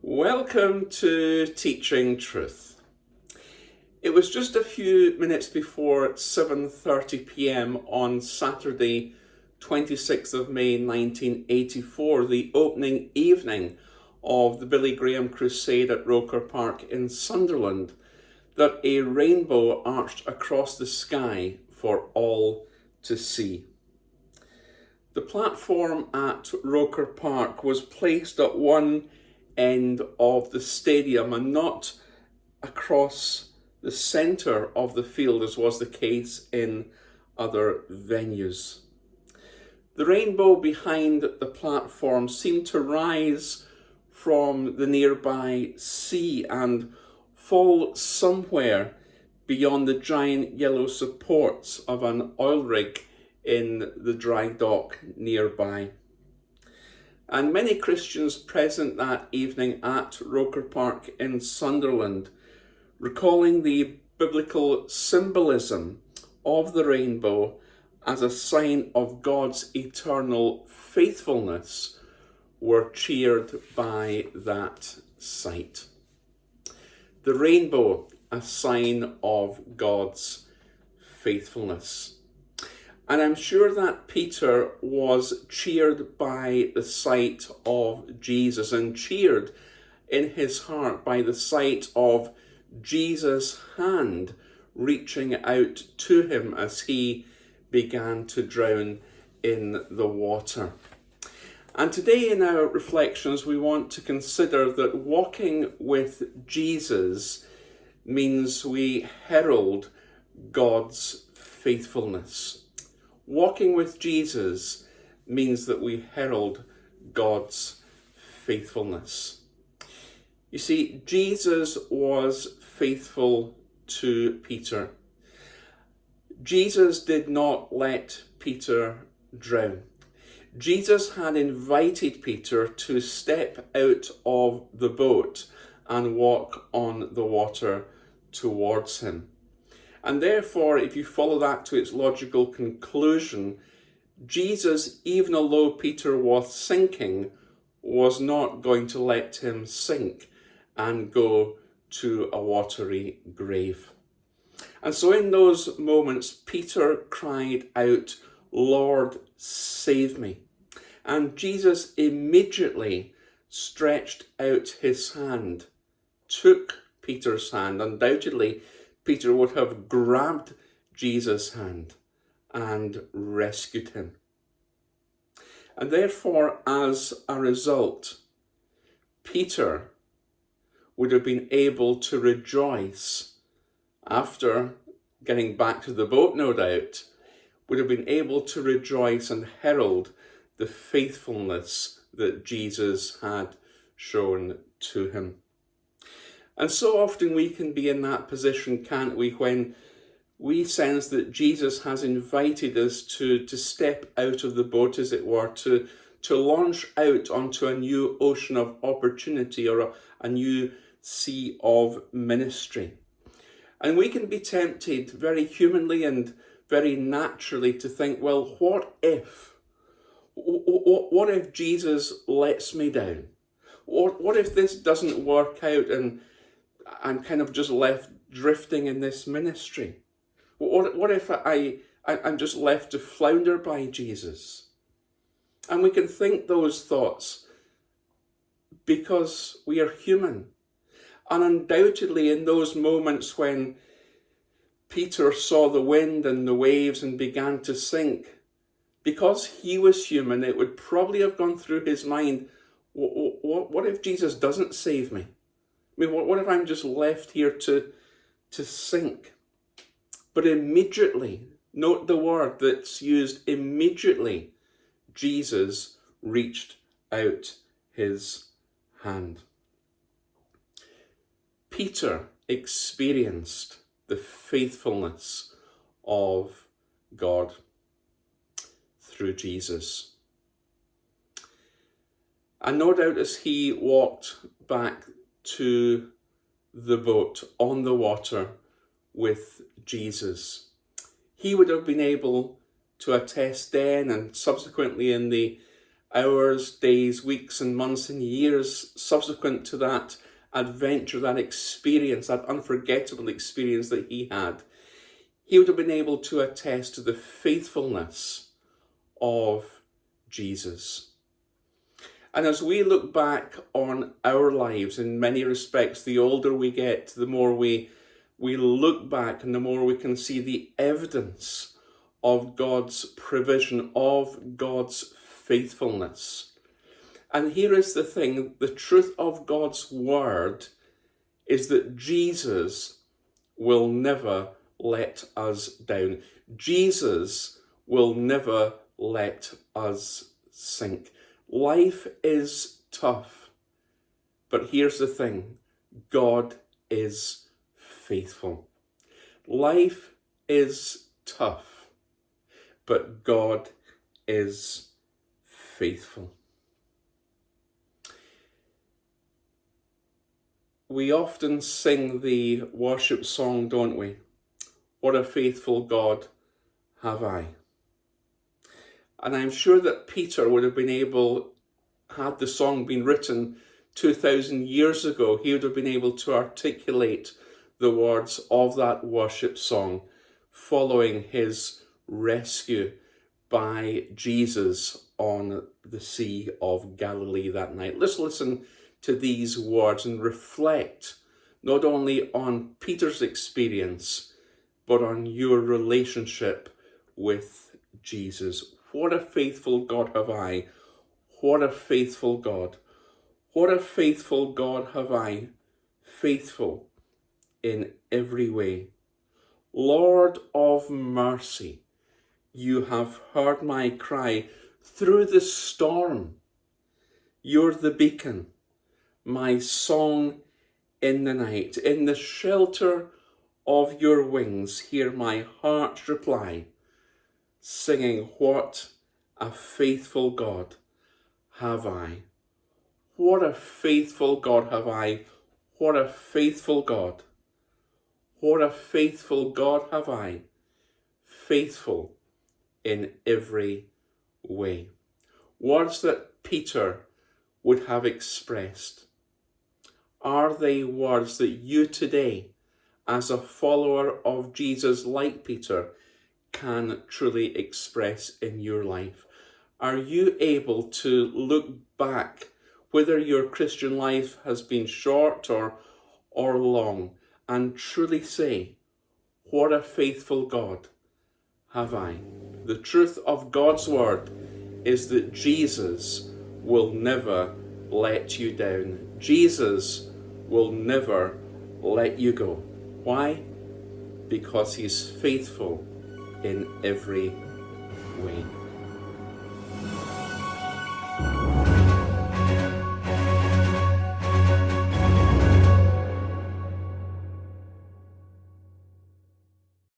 Welcome to Teaching Truth. It was just a few minutes before 7:30 p.m. on Saturday, 26th of May 1984, the opening evening of the Billy Graham Crusade at Roker Park in Sunderland, that a rainbow arched across the sky for all to see. The platform at Roker Park was placed at one end of the stadium and not across the centre of the field as was the case in other venues. The rainbow behind the platform seemed to rise from the nearby sea and fall somewhere beyond the giant yellow supports of an oil rig in the dry dock nearby. And many Christians present that evening at Roker Park in Sunderland, recalling the biblical symbolism of the rainbow as a sign of God's eternal faithfulness, were cheered by that sight. The rainbow, a sign of God's faithfulness. And I'm sure that Peter was cheered by the sight of Jesus and cheered in his heart by the sight of Jesus' hand reaching out to him as he began to drown in the water. And today in our reflections, we want to consider that walking with Jesus means we herald God's faithfulness. Walking with Jesus means that we herald God's faithfulness. You see, Jesus was faithful to Peter. Jesus did not let Peter drown. Jesus had invited Peter to step out of the boat and walk on the water towards him. And therefore, if you follow that to its logical conclusion, Jesus, even although Peter was sinking, was not going to let him sink and go to a watery grave. And so in those moments, Peter cried out, "Lord, save me." And Jesus immediately stretched out his hand, took Peter's hand. Undoubtedly, Peter would have grabbed Jesus' hand and rescued him. And therefore, as a result, Peter would have been able to rejoice after getting back to the boat, no doubt, would have been able to rejoice and herald the faithfulness that Jesus had shown to him. And so often we can be in that position, can't we, when we sense that Jesus has invited us to step out of the boat, as it were, to launch out onto a new ocean of opportunity or a new sea of ministry. And we can be tempted very humanly and very naturally to think, well, what if? What if Jesus lets me down? What if this doesn't work out and I'm kind of just left drifting in this ministry? What if I'm just left to flounder by Jesus? And we can think those thoughts because we are human. And undoubtedly in those moments when Peter saw the wind and the waves and began to sink, because he was human, it would probably have gone through his mind, what if Jesus doesn't save me? I mean, what if I'm just left here to sink? But immediately, note the word that's used, immediately, Jesus reached out his hand. Peter experienced the faithfulness of God through Jesus. And no doubt as he walked back to the boat on the water with Jesus, he would have been able to attest then and subsequently in the hours, days, weeks and months and years subsequent to that adventure, that experience, that unforgettable experience that he had, he would have been able to attest to the faithfulness of Jesus. And as we look back on our lives, in many respects, the older we get, the more we look back and the more we can see the evidence of God's provision, of God's faithfulness. And here is the thing, the truth of God's word is that Jesus will never let us down. Jesus will never let us sink. Life is tough, but here's the thing, God is faithful. Life is tough, but God is faithful. We often sing the worship song, don't we? What a faithful God have I. And I'm sure that Peter would have been able, had the song been written 2,000 years ago, he would have been able to articulate the words of that worship song following his rescue by Jesus on the Sea of Galilee that night. Let's listen to these words and reflect not only on Peter's experience, but on your relationship with Jesus. What a faithful God have I. What a faithful God. What a faithful God have I. Faithful in every way. Lord of mercy, you have heard my cry through the storm. You're the beacon, my song in the night. In the shelter of your wings, hear my heart reply, singing, what a faithful God have I. What a faithful God have I. What a faithful God. What a faithful God have I. Faithful in every way. Words that Peter would have expressed. Are they words that you today, as a follower of Jesus like Peter, can truly express in your life? Are you able to look back, whether your Christian life has been short or long, and truly say, what a faithful God have I? The truth of God's word is that Jesus will never let you down. Jesus will never let you go. Why? Because he's faithful in every way.